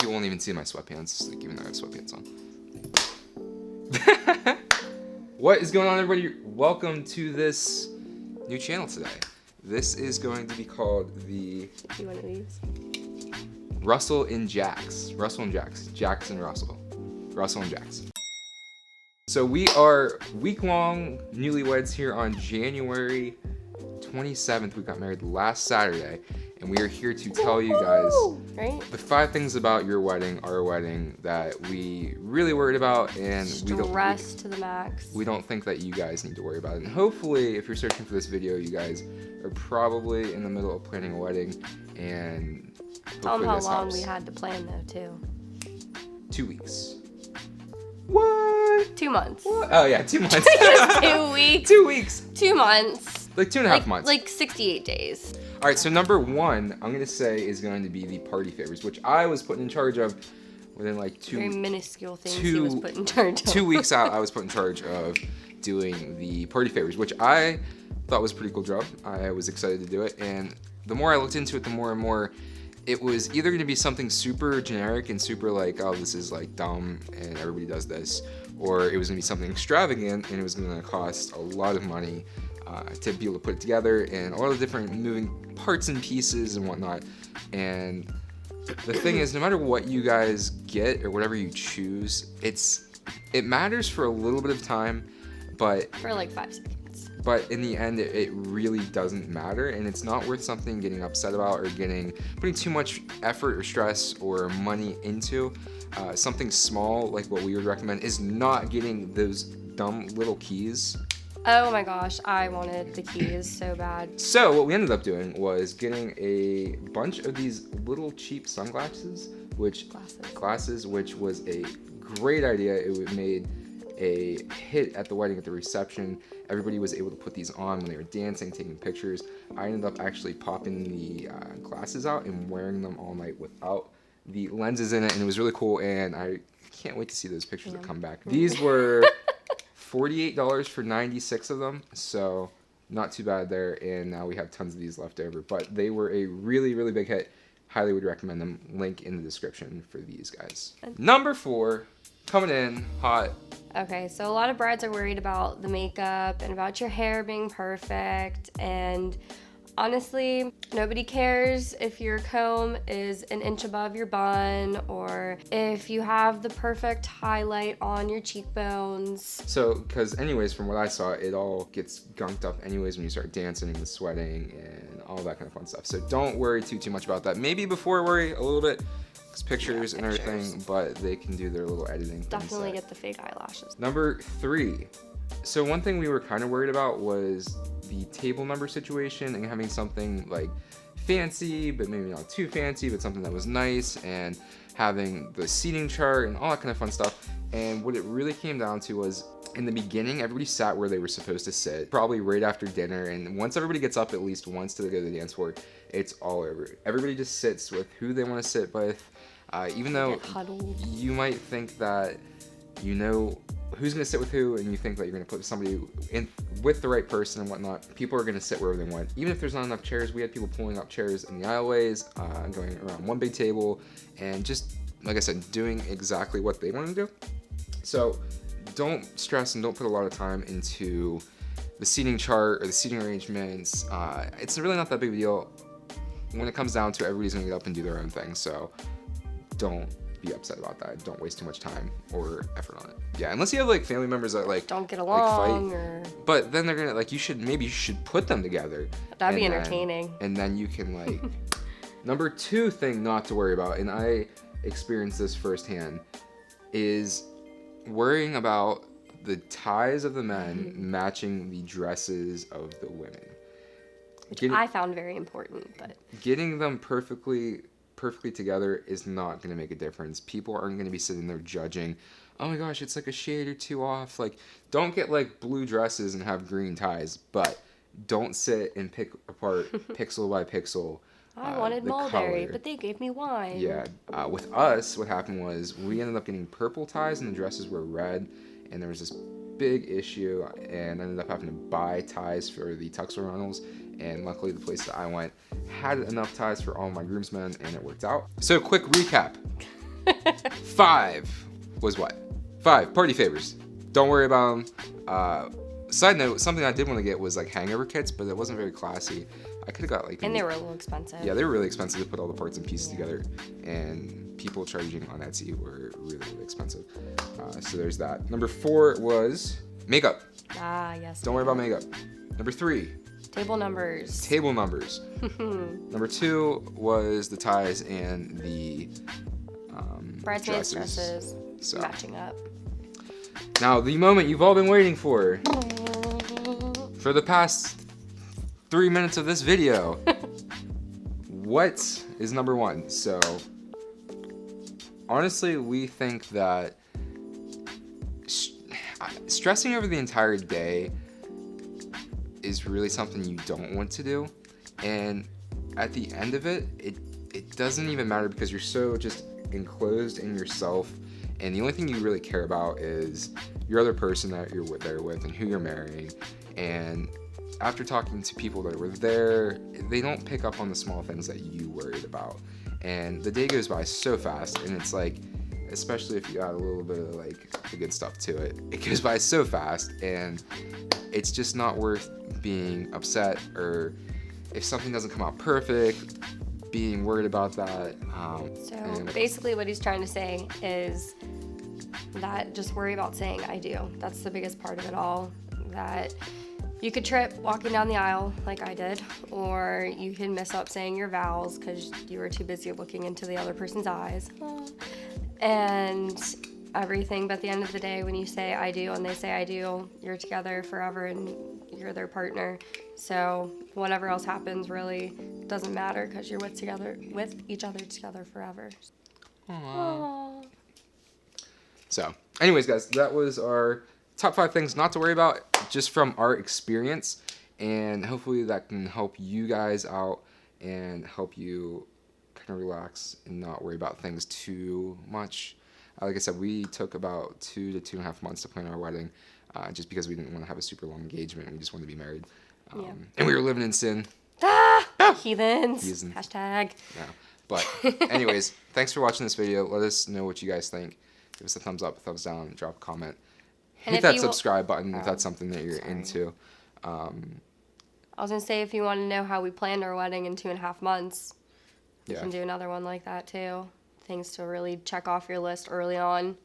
people won't even see my sweatpants, like, even though I have sweatpants on. What is going on, everybody? Welcome to this new channel today. This is going to be called the One of these. Russell and Jax. Russell and Jax. Jax and Russell. Russell and Jax. So we are week-long newlyweds here on January 27th. We got married last Saturday, and we are here to tell you guys the 5 things about your wedding, our wedding, that we really worried about, and Stress to the max. We don't think that you guys need to worry about it. And hopefully, if you're searching for this video, you guys are probably in the middle of planning a wedding, and Tell them how this long helps. we had to plan though too. 2 weeks. What? 2 months. What? Oh yeah, 2 months. Just 2 weeks. 2 weeks. 2 months. Like 2.5 months. Like 68 days. All right, so number 1, I'm gonna say is going to be the party favors, which I was put in charge of within like Very minuscule things he was put in charge of. 2 weeks out. I was put in charge of doing the party favors, which I thought was a pretty cool job. I was excited to do it, and the more I looked into it, the more and more it was either going to be something super generic and super like, oh, this is like dumb and everybody does this, or it was going to be something extravagant and it was going to cost a lot of money to be able to put it together, and a lot of different moving parts and pieces and whatnot. And the thing is, no matter what you guys get or whatever you choose, it matters for a little bit of time, but For like 5 seconds. But in the end, it really doesn't matter, and it's not worth something getting upset about or putting too much effort or stress or money into. Something small, like what we would recommend, is not getting those dumb little keys. Oh my gosh, I wanted the keys so bad. So what we ended up doing was getting a bunch of these little cheap sunglasses, glasses, which was a great idea. It made a hit at the wedding, at the reception. Everybody was able to put these on when they were dancing, taking pictures. I ended up actually popping the glasses out and wearing them all night without the lenses in it, and it was really cool, and I can't wait to see those pictures that come back. These were $48 for 96 of them, so not too bad there, and now we have tons of these left over, but they were a really, really big hit. Highly would recommend them. Link in the description for these guys. Number 4, coming in hot. Okay, so a lot of brides are worried about the makeup and about your hair being perfect, and honestly, nobody cares if your comb is an inch above your bun or if you have the perfect highlight on your cheekbones. So, because anyways, from what I saw, it all gets gunked up anyways when you start dancing and sweating and all that kind of fun stuff. So don't worry too much about that. Maybe before worry a little bit, because pictures and everything, but they can do their little editing. Definitely get the fake eyelashes. Number 3. So one thing we were kind of worried about was the table number situation and having something like fancy, but maybe not too fancy, but something that was nice, and having the seating chart and all that kind of fun stuff. And what it really came down to was, in the beginning, everybody sat where they were supposed to sit, probably right after dinner, and once everybody gets up at least once to go to the dance floor, it's all over. Everybody just sits with who they want to sit with, even though you might think that you know who's going to sit with who, and you think that you're going to put somebody in with the right person and whatnot. People are going to sit wherever they want. Even if there's not enough chairs, we had people pulling up chairs in the aisleways, going around one big table, and just, like I said, doing exactly what they want to do. So don't stress and don't put a lot of time into the seating chart or the seating arrangements. It's really not that big of a deal. When it comes down to it, everybody's going to get up and do their own thing. So don't be upset about that. Don't waste too much time or effort on it. Yeah, unless you have like family members that like don't get along, fight, but then they're gonna like you should put them together. That'd be entertaining. And then you can like number 2 thing not to worry about, and I experienced this firsthand, is worrying about the ties of the men matching the dresses of the women. Which I found very important, but getting them perfectly together is not going to make a difference. People aren't going to be sitting there judging, oh my gosh, it's like a shade or 2 off. Like, don't get like blue dresses and have green ties, but don't sit and pick apart pixel by pixel. I wanted mulberry, but they gave me wine. Yeah, with us, what happened was we ended up getting purple ties and the dresses were red, and there was this big issue, and I ended up having to buy ties for the tux rental, and luckily the place that I went had enough ties for all my groomsmen, and it worked out. So quick recap. 5 was what? 5 party favors. Don't worry about them. Side note, something I did want to get was like hangover kits, but it wasn't very classy. I could have got like. And they were a little expensive. Yeah, they were really expensive to put all the parts and pieces together, and people charging on Etsy were really, really expensive. So there's that. Number 4 was makeup. Ah, yes. Don't worry about makeup. Number 3, Table numbers. table numbers. Number 2 was the ties and the Bridesmaids' dresses. dresses. So Matching up. now the moment you've all been waiting for the past 3 minutes of this video. What is number 1? So honestly, we think that stressing over the entire day is really something you don't want to do, and at the end of it, it doesn't even matter because you're so just enclosed in yourself, and the only thing you really care about is your other person that you're there with and who you're marrying. And after talking to people that were there, they don't pick up on the small things that you worried about, and the day goes by so fast. And it's like, especially if you add a little bit of like the good stuff to it, it goes by so fast, and it's just not worth being upset, or if something doesn't come out perfect, being worried about that. So basically what he's trying to say is that just worry about saying I do. That's the biggest part of it all. That you could trip walking down the aisle like I did, or you can mess up saying your vows because you were too busy looking into the other person's eyes. And everything, but at the end of the day, when you say I do and they say I do, you're together forever and you're their partner. So whatever else happens really doesn't matter because you're with each other together forever. Aww. So anyways, guys, that was our top 5 things not to worry about just from our experience, and hopefully that can help you guys out and help you kind of relax and not worry about things too much. Like I said, we took about 2 to 2.5 months to plan our wedding, just because we didn't want to have a super long engagement. We just wanted to be married. And we were living in sin. Heathens. Heathens. Hashtag. Yeah. But anyways, thanks for watching this video. Let us know what you guys think. Give us a thumbs up, a thumbs down, drop a comment. And Hit if that you subscribe button if that's something that you're into. I was going to say, if you want to know how we planned our wedding in 2.5 months, you can do another one like that too. Things to really check off your list early on.